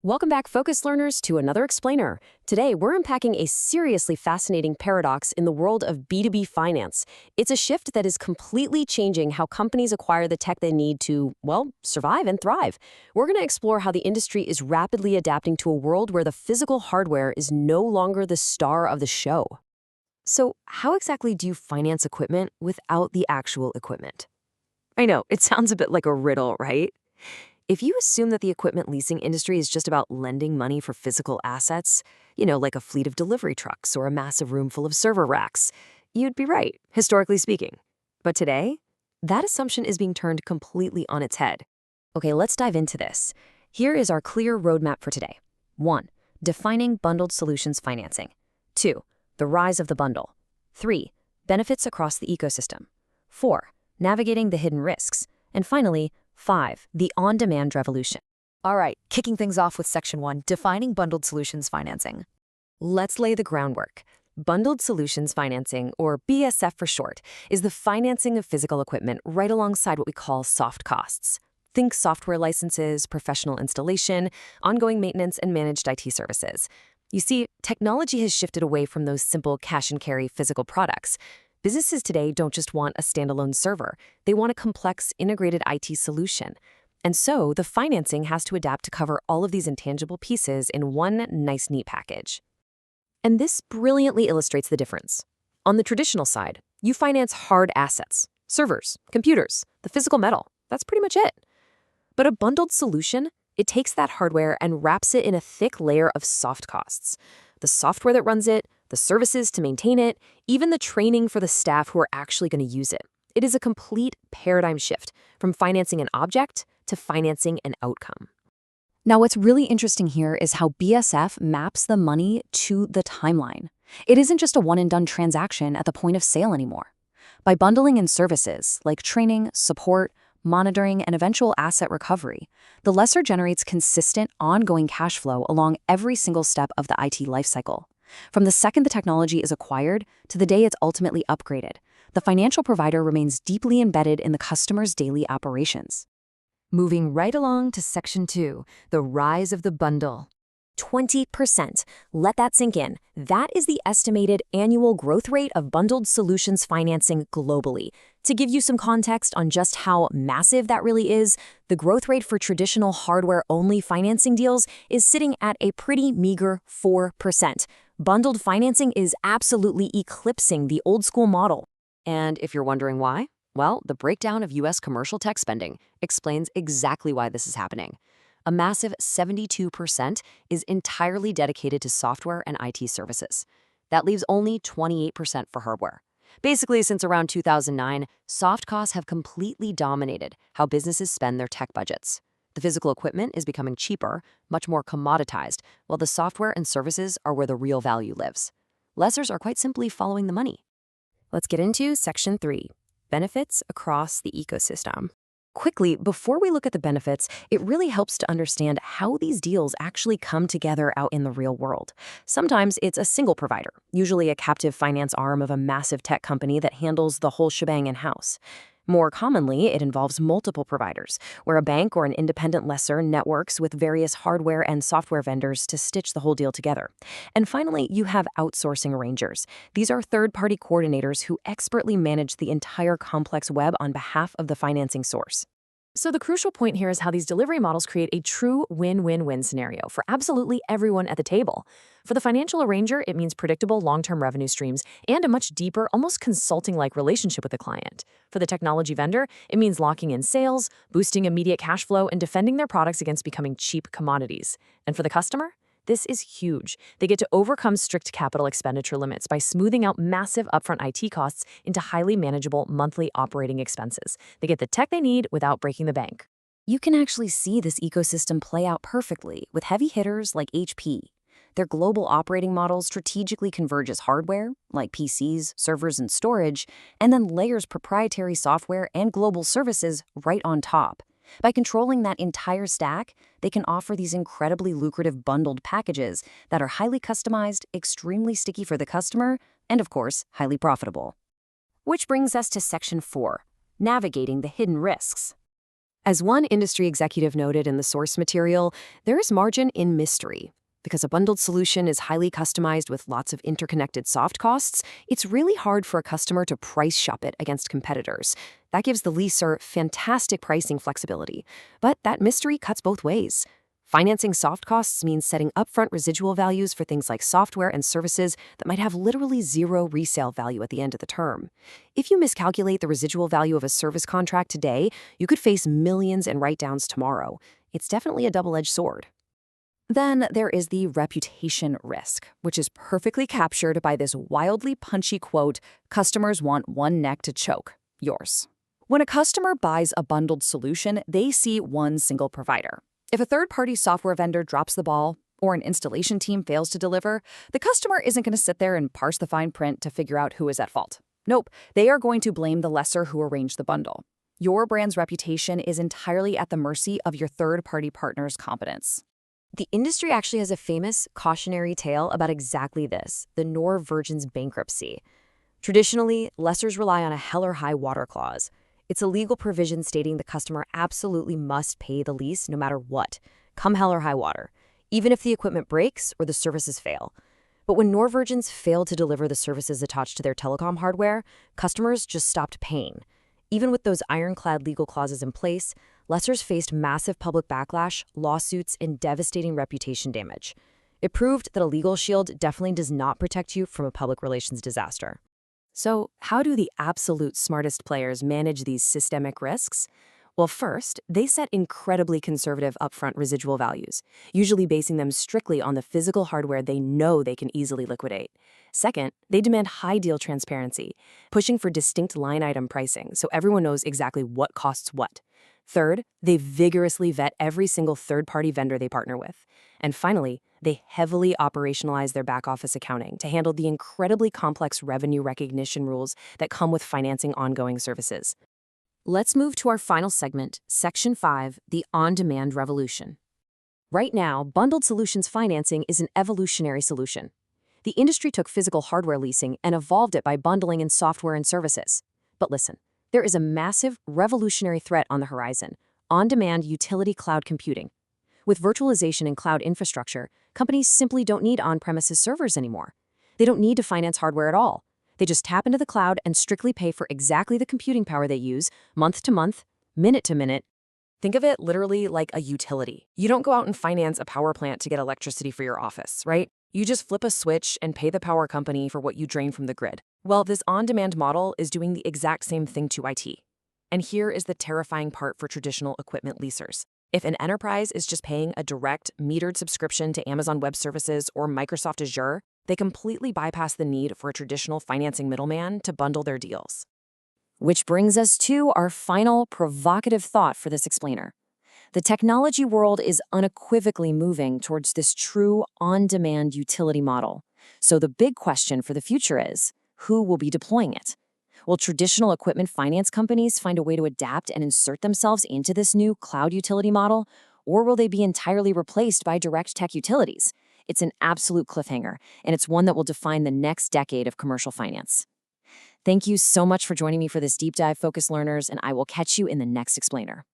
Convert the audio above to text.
Welcome back, Focus Learners, to another explainer. Today, we're unpacking a seriously fascinating paradox in the world of B2B finance. It's a shift that is completely changing how companies acquire the tech they need to, well, survive and thrive. We're going to explore how the industry is rapidly adapting to a world where the physical hardware is no longer the star of the show. So, how exactly do you finance equipment without the actual equipment? I know, it sounds a bit like a riddle, right? If you assume that the equipment leasing industry is just about lending money for physical assets, like a fleet of delivery trucks or a massive room full of server racks, you'd be right, historically speaking. But today, that assumption is being turned completely on its head. Okay, let's dive into this. Here is our clear roadmap for today. 1. Defining bundled solutions financing. 2. The rise of the bundle. 3. Benefits across the ecosystem. 4. Navigating the hidden risks. And finally, 5. The on-demand revolution. All right, kicking things off with Section 1, defining bundled solutions financing. Let's lay the groundwork. Bundled Solutions Financing, or BSF for short, is the financing of physical equipment right alongside what we call soft costs. Think software licenses, professional installation, ongoing maintenance, and managed IT services. You see, technology has shifted away from those simple cash-and-carry physical products. Businesses today don't just want a standalone server. They want a complex, integrated IT solution. And so, the financing has to adapt to cover all of these intangible pieces in one nice, neat package. And this brilliantly illustrates the difference. On the traditional side, you finance hard assets, servers, computers, the physical metal. That's pretty much it. But a bundled solution, it takes that hardware and wraps it in a thick layer of soft costs. The software that runs it, the services to maintain it, even the training for the staff who are actually going to use it. It is a complete paradigm shift from financing an object to financing an outcome. Now, what's really interesting here is how BSF maps the money to the timeline. It isn't just a one-and-done transaction at the point of sale anymore. By bundling in services like training, support, monitoring, and eventual asset recovery, the lessor generates consistent, ongoing cash flow along every single step of the IT lifecycle. From the second the technology is acquired to the day it's ultimately upgraded, the financial provider remains deeply embedded in the customer's daily operations. Moving right along to Section 2, the rise of the bundle. 20%. Let that sink in. That is the estimated annual growth rate of bundled solutions financing globally. To give you some context on just how massive that really is, the growth rate for traditional hardware-only financing deals is sitting at a pretty meager 4%. Bundled financing is absolutely eclipsing the old-school model. And if you're wondering why, well, the breakdown of U.S. commercial tech spending explains exactly why this is happening. A massive 72% is entirely dedicated to software and IT services. That leaves only 28% for hardware. Basically, since around 2009, soft costs have completely dominated how businesses spend their tech budgets. The physical equipment is becoming cheaper, much more commoditized, while the software and services are where the real value lives. Lessors are quite simply following the money. Let's get into Section 3, benefits across the ecosystem. Quickly, before we look at the benefits, it really helps to understand how these deals actually come together out in the real world. Sometimes it's a single provider, usually a captive finance arm of a massive tech company that handles the whole shebang in-house. More commonly, it involves multiple providers, where a bank or an independent lessor networks with various hardware and software vendors to stitch the whole deal together. And finally, you have outsourcing arrangers. These are third-party coordinators who expertly manage the entire complex web on behalf of the financing source. So the crucial point here is how these delivery models create a true win-win-win scenario for absolutely everyone at the table. For the financial arranger, it means predictable long-term revenue streams and a much deeper, almost consulting-like relationship with the client. For the technology vendor, it means locking in sales, boosting immediate cash flow, and defending their products against becoming cheap commodities. And for the customer, this is huge. They get to overcome strict capital expenditure limits by smoothing out massive upfront IT costs into highly manageable monthly operating expenses. They get the tech they need without breaking the bank. You can actually see this ecosystem play out perfectly with heavy hitters like HP. Their global operating model strategically converges hardware, like PCs, servers, and storage, and then layers proprietary software and global services right on top. By controlling that entire stack, they can offer these incredibly lucrative bundled packages that are highly customized, extremely sticky for the customer, and of course, highly profitable. Which brings us to Section 4, navigating the hidden risks. As one industry executive noted in the source material, there is margin in mystery. Because a bundled solution is highly customized with lots of interconnected soft costs, it's really hard for a customer to price shop it against competitors. That gives the leaser fantastic pricing flexibility. But that mystery cuts both ways. Financing soft costs means setting upfront residual values for things like software and services that might have literally zero resale value at the end of the term. If you miscalculate the residual value of a service contract today, you could face millions in write-downs tomorrow. It's definitely a double-edged sword. Then there is the reputation risk, which is perfectly captured by this wildly punchy quote, "Customers want one neck to choke, yours." When a customer buys a bundled solution, they see one single provider. If a third-party software vendor drops the ball, or an installation team fails to deliver, the customer isn't going to sit there and parse the fine print to figure out who is at fault. Nope, they are going to blame the lessor who arranged the bundle. Your brand's reputation is entirely at the mercy of your third-party partner's competence. The industry actually has a famous cautionary tale about exactly this, the Norwegian's bankruptcy. Traditionally, lessors rely on a hell or high water clause. It's a legal provision stating the customer absolutely must pay the lease no matter what, come hell or high water, even if the equipment breaks or the services fail. But when Norwegians failed to deliver the services attached to their telecom hardware, customers just stopped paying. Even with those ironclad legal clauses in place, lessors faced massive public backlash, lawsuits, and devastating reputation damage. It proved that a legal shield definitely does not protect you from a public relations disaster. So, how do the absolute smartest players manage these systemic risks? Well, first, they set incredibly conservative upfront residual values, usually basing them strictly on the physical hardware they know they can easily liquidate. Second, they demand high deal transparency, pushing for distinct line item pricing so everyone knows exactly what costs what. Third, they vigorously vet every single third-party vendor they partner with. And finally, they heavily operationalize their back-office accounting to handle the incredibly complex revenue recognition rules that come with financing ongoing services. Let's move to our final segment, Section 5, the on-demand revolution. Right now, bundled solutions financing is an evolutionary solution. The industry took physical hardware leasing and evolved it by bundling in software and services. But listen, there is a massive, revolutionary threat on the horizon: on-demand utility cloud computing. With virtualization and cloud infrastructure, companies simply don't need on-premises servers anymore. They don't need to finance hardware at all. They just tap into the cloud and strictly pay for exactly the computing power they use, month to month, minute to minute. Think of it literally like a utility. You don't go out and finance a power plant to get electricity for your office, right? You just flip a switch and pay the power company for what you drain from the grid. Well, this on-demand model is doing the exact same thing to IT. And here is the terrifying part for traditional equipment leasers. If an enterprise is just paying a direct, metered subscription to Amazon Web Services or Microsoft Azure, they completely bypass the need for a traditional financing middleman to bundle their deals. Which brings us to our final provocative thought for this explainer. The technology world is unequivocally moving towards this true on-demand utility model. So the big question for the future is, who will be deploying it? Will traditional equipment finance companies find a way to adapt and insert themselves into this new cloud utility model? Or will they be entirely replaced by direct tech utilities? It's an absolute cliffhanger, and it's one that will define the next decade of commercial finance. Thank you so much for joining me for this deep dive, Focus Learners, and I will catch you in the next explainer.